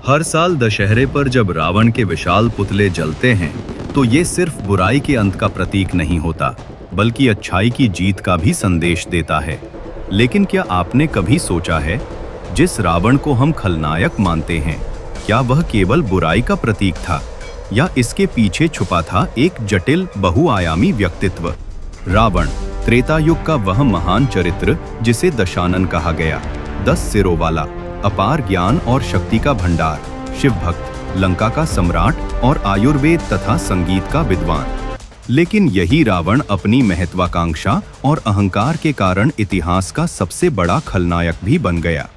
हर साल दशहरे पर जब रावण के विशाल पुतले जलते हैं तो ये सिर्फ बुराई के अंत का प्रतीक नहीं होता, बल्कि अच्छाई की जीत का भी संदेश देता है। लेकिन क्या आपने कभी सोचा है, जिस रावण को हम खलनायक मानते हैं, क्या वह केवल बुराई का प्रतीक था या इसके पीछे छुपा था एक जटिल बहुआयामी व्यक्तित्व? रावण त्रेता युग का वह महान चरित्र जिसे दशानन कहा गया, 10 सिरों वाला, अपार ज्ञान और शक्ति का भंडार, शिव भक्त, लंका का सम्राट और आयुर्वेद तथा संगीत का विद्वान। लेकिन यही रावण अपनी महत्वाकांक्षा और अहंकार के कारण इतिहास का सबसे बड़ा खलनायक भी बन गया।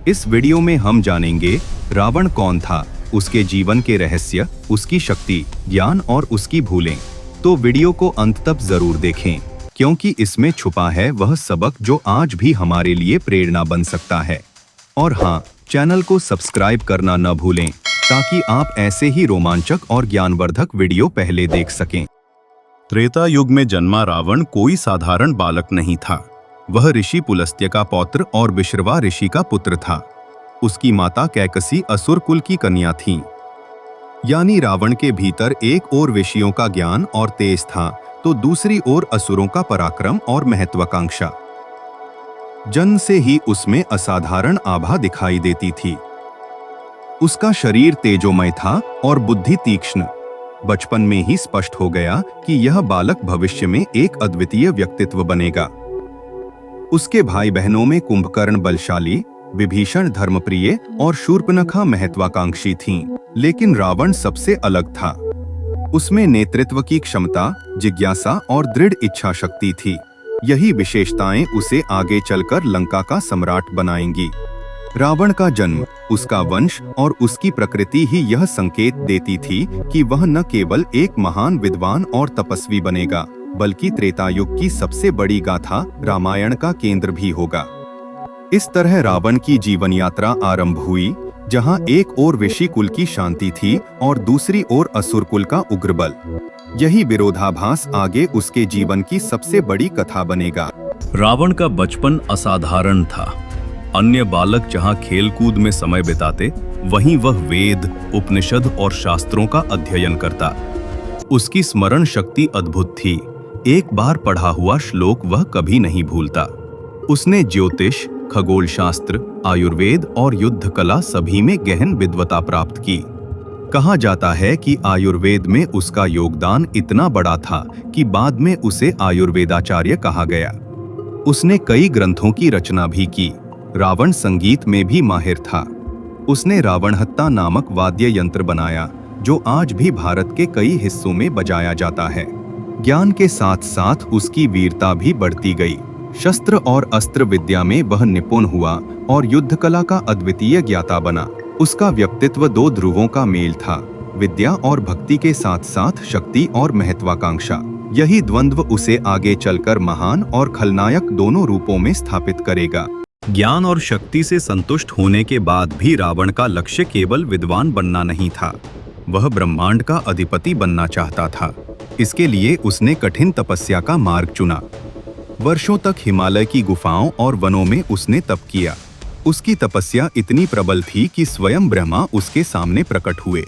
इस वीडियो में हम जानेंगे रावण कौन था, उसके जीवन के रहस्य, उसकी शक्ति, ज्ञान और उसकी भूलें। तो वीडियो को अंत तक जरूर देखें, क्योंकि इसमें छुपा है वह सबक जो आज भी हमारे लिए प्रेरणा बन सकता है। और हाँ, चैनल को सब्सक्राइब करना न भूलें ताकि आप ऐसे ही रोमांचक और ज्ञानवर्धक वीडियो पहले देख सकें। त्रेता युग में जन्मा रावण कोई साधारण बालक नहीं था। वह ऋषि पुलस्त्य का पौत्र और विश्रवा ऋषि का पुत्र था। उसकी माता कैकसी असुर कुल की कन्या थी। यानी रावण के भीतर एक ओर ऋषियों का ज्ञान और तेज था, तो दूसरी ओर असुरों का पराक्रम और महत्वाकांक्षा। जन्म से ही उसमें असाधारण आभा दिखाई देती थी। उसका शरीर तेजोमय था और बुद्धि तीक्ष्ण। बचपन में ही स्पष्ट हो गया कि यह बालक भविष्य में एक अद्वितीय व्यक्तित्व बनेगा। उसके भाई बहनों में कुंभकर्ण बलशाली, विभीषण धर्मप्रिय और शूर्पणखा महत्वाकांक्षी थीं, लेकिन रावण सबसे अलग था। उसमें नेतृत्व की क्षमता, जिज्ञासा और दृढ़ इच्छा शक्ति थी। यही विशेषताएं उसे आगे चलकर लंका का सम्राट बनाएंगी। रावण का जन्म, उसका वंश और उसकी प्रकृति ही यह संकेत देती थी कि वह न केवल एक महान विद्वान और तपस्वी बनेगा, बल्कि त्रेता युग की सबसे बड़ी गाथा रामायण का केंद्र भी होगा। इस तरह रावण की जीवन यात्रा आरंभ हुई, जहां एक ओर ऋषि कुल की शांति थी और दूसरी ओर असुर कुल का उग्र बल। यही विरोधाभास आगे उसके जीवन की सबसे बड़ी कथा बनेगा। रावण का बचपन असाधारण था। अन्य बालक जहां खेलकूद में समय बिताते, वहीं वह वेद, उपनिषद और शास्त्रों का अध्ययन करता। उसकी स्मरण शक्ति अद्भुत थी। एक बार पढ़ा हुआ श्लोक वह कभी नहीं भूलता। उसने ज्योतिष, खगोल शास्त्र, आयुर्वेद और युद्ध कला सभी में गहन विद्वता प्राप्त की। कहा जाता है कि आयुर्वेद में उसका योगदान इतना बड़ा था कि बाद में उसे आयुर्वेदाचार्य कहा गया। उसने कई ग्रंथों की रचना भी की। रावण संगीत में भी माहिर था। उसने रावणहत्ता नामक वाद्य यंत्र बनाया, जो आज भी भारत के कई हिस्सों में बजाया जाता है। ज्ञान के साथ साथ उसकी वीरता भी बढ़ती गई। शस्त्र और अस्त्र विद्या में वह निपुण हुआ और युद्ध कला का अद्वितीय ज्ञाता बना। उसका व्यक्तित्व दो ध्रुवों का मेल था, विद्या और भक्ति के साथ साथ शक्ति और महत्वाकांक्षा। यही द्वंद्व उसे आगे चलकर महान और खलनायक दोनों रूपों में स्थापित करेगा। ज्ञान और शक्ति से संतुष्ट होने के बाद भी रावण का लक्ष्य केवल विद्वान बनना नहीं था, वह ब्रह्मांड का अधिपति बनना चाहता था। इसके लिए उसने कठिन तपस्या का मार्ग चुना। वर्षों तक हिमालय की गुफाओं और वनों में उसने तप किया। उसकी तपस्या इतनी प्रबल थी कि स्वयं ब्रह्मा उसके सामने प्रकट हुए।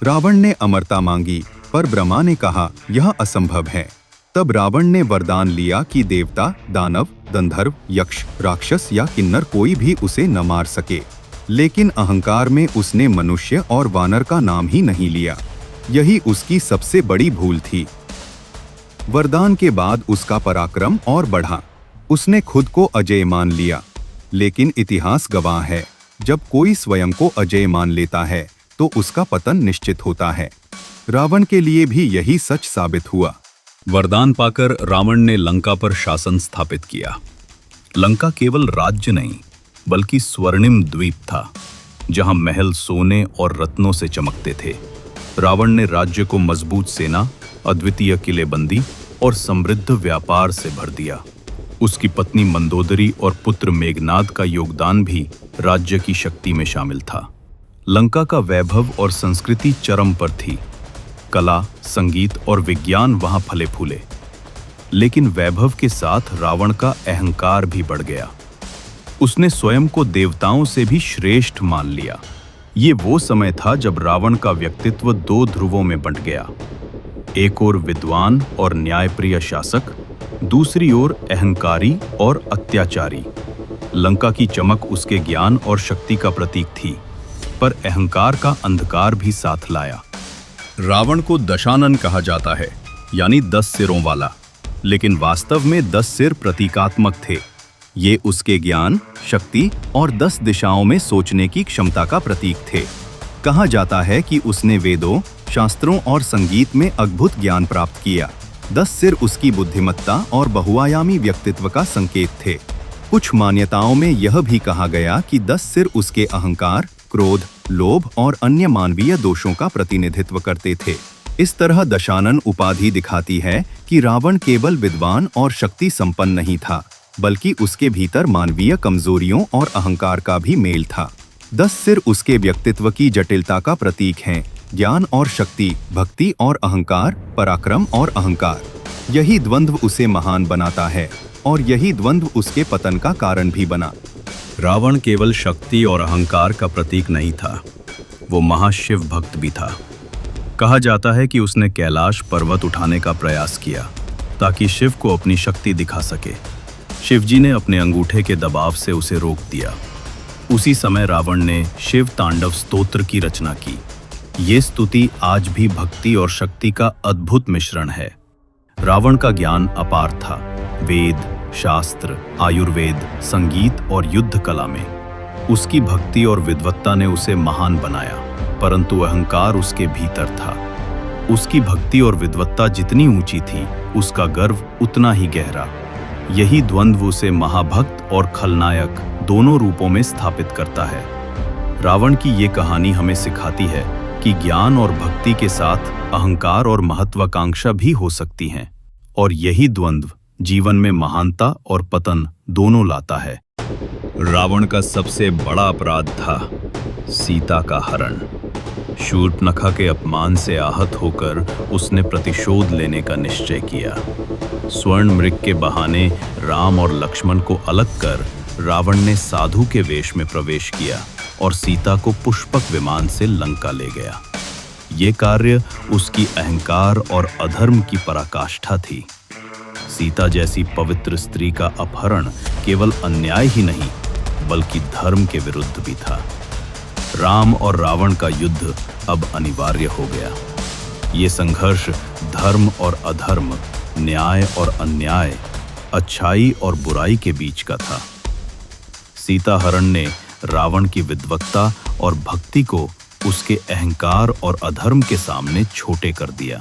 रावण ने अमरता मांगी, पर ब्रह्मा ने कहा यह असंभव है। तब रावण ने वरदान लिया कि देवता, दानव, गंधर्व, यक्ष, राक्षस या किन्नर कोई भी उसे न मार सके। लेकिन अहंकार में उसने मनुष्य और वानर का नाम ही नहीं लिया। यही उसकी सबसे बड़ी भूल थी। वरदान के बाद उसका पराक्रम और बढ़ा। उसने खुद को अजय मान लिया। लेकिन इतिहास गवाह है, जब कोई स्वयं को अजय मान लेता है तो उसका पतन निश्चित होता है। रावण के लिए भी यही सच साबित हुआ। वरदान पाकर रावण ने लंका पर शासन स्थापित किया। लंका केवल राज्य नहीं, बल्कि स्वर्णिम द्वीप था, जहां महल सोने और रत्नों से चमकते थे। रावण ने राज्य को मजबूत सेना, अद्वितीय किलेबंदी और समृद्ध व्यापार से भर दिया। उसकी पत्नी मंदोदरी और पुत्र मेघनाद का योगदान भी राज्य की शक्ति में शामिल था। लंका का वैभव और संस्कृति चरम पर थी। कला, संगीत और विज्ञान वहां फले फूले। लेकिन वैभव के साथ रावण का अहंकार भी बढ़ गया। उसने स्वयं को देवताओं से भी श्रेष्ठ मान लिया। ये वो समय था जब रावण का व्यक्तित्व दो ध्रुवों में बंट गया। एक ओर विद्वान और न्यायप्रिय शासक, दूसरी ओर अहंकारी और अत्याचारी। लंका की चमक उसके ज्ञान और शक्ति का प्रतीक थी, पर अहंकार का अंधकार भी साथ लाया। रावण को दशानन कहा जाता है, यानी 10 सिरों वाला, लेकिन वास्तव में 10 सिर प्रतीकात्मक थे। ये उसके ज्ञान, शक्ति और 10 दिशाओं में सोचने की क्षमता का प्रतीक थे। कहा जाता है कि उसने वेदों, शास्त्रों और संगीत में अद्भुत ज्ञान प्राप्त किया। 10 सिर उसकी बुद्धिमत्ता और बहुआयामी व्यक्तित्व का संकेत थे। कुछ मान्यताओं में यह भी कहा गया कि 10 सिर उसके अहंकार, क्रोध, लोभ और अन्य मानवीय दोषों का प्रतिनिधित्व करते थे। इस तरह दशानन उपाधि दिखाती है कि रावण केवल विद्वान और शक्ति संपन्न नहीं था, बल्कि उसके भीतर मानवीय कमजोरियों और अहंकार का भी मेल था। 10 सिर उसके व्यक्तित्व की जटिलता का प्रतीक हैं। ज्ञान और शक्ति, भक्ति और अहंकार, पराक्रम और अहंकार। यही द्वंद्व उसे महान बनाता है और यही द्वंद्व उसके पतन का कारण भी बना। रावण केवल शक्ति और अहंकार का प्रतीक नहीं था, वो महाशिव भक्त भी था। कहा जाता है कि उसने कैलाश पर्वत उठाने का प्रयास किया ताकि शिव को अपनी शक्ति दिखा सके। शिवजी ने अपने अंगूठे के दबाव से उसे रोक दिया। उसी समय रावण ने शिव तांडव स्तोत्र की रचना की। ये स्तुति आज भी भक्ति और शक्ति का अद्भुत मिश्रण है। रावण का ज्ञान अपार था, वेद, शास्त्र, आयुर्वेद, संगीत और युद्ध कला में। उसकी भक्ति और विद्वत्ता ने उसे महान बनाया, परंतु अहंकार उसके भीतर था। उसकी भक्ति और विद्वत्ता जितनी ऊंची थी, उसका गर्व उतना ही गहरा। यही द्वंद्व उसे महाभक्त और खलनायक दोनों रूपों में स्थापित करता है। रावण की ये कहानी हमें सिखाती है कि ज्ञान और भक्ति के साथ अहंकार और महत्वाकांक्षा भी हो सकती हैं, और यही द्वंद्व जीवन में महानता और पतन दोनों लाता है। रावण का सबसे बड़ा अपराध था सीता का हरण। शूर्पणखा के अपमान से आहत होकर उसने प्रतिशोध लेने का निश्चय किया। स्वर्ण मृग के बहाने राम और लक्ष्मण को अलग कर रावण ने साधु के वेश में प्रवेश किया और सीता को पुष्पक विमान से लंका ले गया। ये कार्य उसकी अहंकार और अधर्म की पराकाष्ठा थी। सीता जैसी पवित्र स्त्री का अपहरण केवल अन्याय ही नहीं, बल्कि धर्म के विरुद्ध भी था। राम और रावण का युद्ध अब अनिवार्य हो गया। ये संघर्ष धर्म और अधर्म, न्याय और अन्याय, अच्छाई और बुराई के बीच का था। सीता हरण ने रावण की विद्वत्ता और भक्ति को उसके अहंकार और अधर्म के सामने छोटे कर दिया।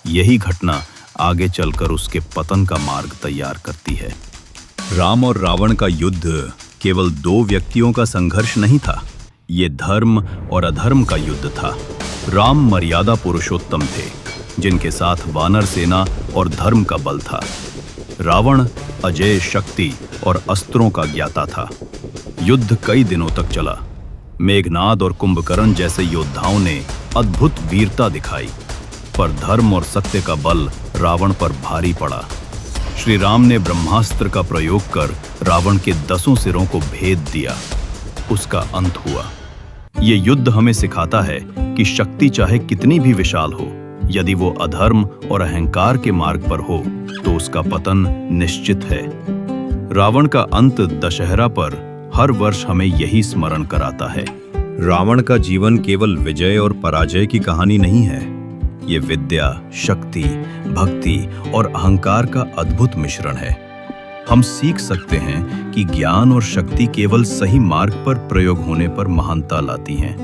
यही घटना आगे चलकर उसके पतन का मार्ग तैयार करती है। राम और रावण का युद्ध केवल दो व्यक्तियों का संघर्ष नहीं था, ये धर्म और अधर्म का युद्ध था। राम मर्यादा पुरुषोत्तम थे, जिनके साथ वानर सेना और धर्म का बल था। रावण अजेय शक्ति और अस्त्रों का ज्ञाता था। युद्ध कई दिनों तक चला। मेघनाद और कुंभकर्ण जैसे योद्धाओं ने अद्भुत वीरता दिखाई, पर धर्म और सत्य का बल रावण पर भारी पड़ा। श्री राम ने ब्रह्मास्त्र का प्रयोग कर रावण के 10 सिरों को भेद दिया। उसका अंत हुआ। ये युद्ध हमें सिखाता है कि शक्ति चाहे कितनी भी विशाल हो, यदि वो अधर्म और अहंकार के मार्ग पर हो तो उसका पतन निश्चित है। रावण का अंत दशहरा पर हर वर्ष हमें यही स्मरण कराता है। रावण का जीवन केवल विजय और पराजय की कहानी नहीं है, ये विद्या, शक्ति, भक्ति और अहंकार का अद्भुत मिश्रण है। हम सीख सकते हैं कि ज्ञान और शक्ति केवल सही मार्ग पर प्रयोग होने पर महानता लाती हैं।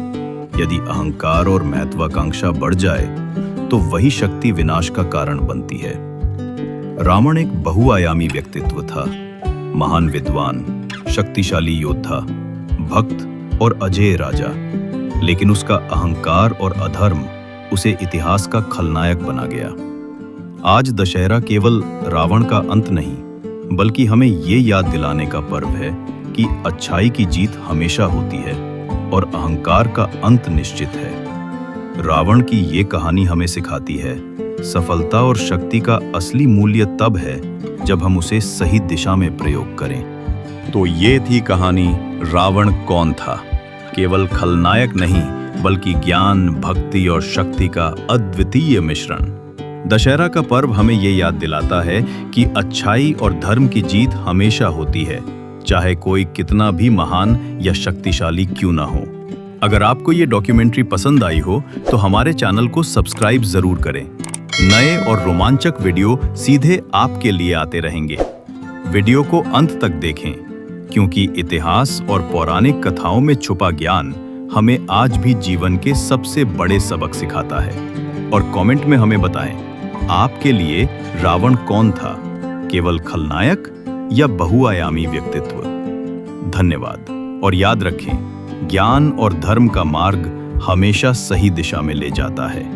यदि अहंकार और महत्वाकांक्षा बढ़ जाए तो वही शक्ति विनाश का कारण बनती है। रावण एक बहुआयामी व्यक्तित्व था, महान विद्वान, शक्तिशाली योद्धा, भक्त और अजेय राजा, लेकिन उसका अहंकार और अधर्म उसे इतिहास का खलनायक बना गया। आज दशहरा केवल रावण का अंत नहीं, बल्कि हमें ये याद दिलाने का पर्व है कि अच्छाई की जीत हमेशा होती है और अहंकार का अंत निश्चित है। रावण की ये कहानी हमें सिखाती है, सफलता और शक्ति का असली मूल्य तब है जब हम उसे सही दिशा में प्रयोग करें। तो ये थी कहानी रावण कौन था, केवल खलनायक नहीं बल्कि ज्ञान, भक्ति और शक्ति का अद्वितीय मिश्रण। दशहरा का पर्व हमें ये याद दिलाता है कि अच्छाई और धर्म की जीत हमेशा होती है, चाहे कोई कितना भी महान या शक्तिशाली क्यों ना हो। अगर आपको ये डॉक्यूमेंट्री पसंद आई हो तो हमारे चैनल को सब्सक्राइब जरूर करें। नए और रोमांचक वीडियो सीधे आपके लिए आते रहेंगे। वीडियो को अंत तक देखें, क्योंकि इतिहास और पौराणिक कथाओं में छुपा ज्ञान हमें आज भी जीवन के सबसे बड़े सबक सिखाता है। और कमेंट में हमें बताएं, आपके लिए रावण कौन था, केवल खलनायक या बहुआयामी व्यक्तित्व? धन्यवाद और याद रखें, ज्ञान और धर्म का मार्ग हमेशा सही दिशा में ले जाता है।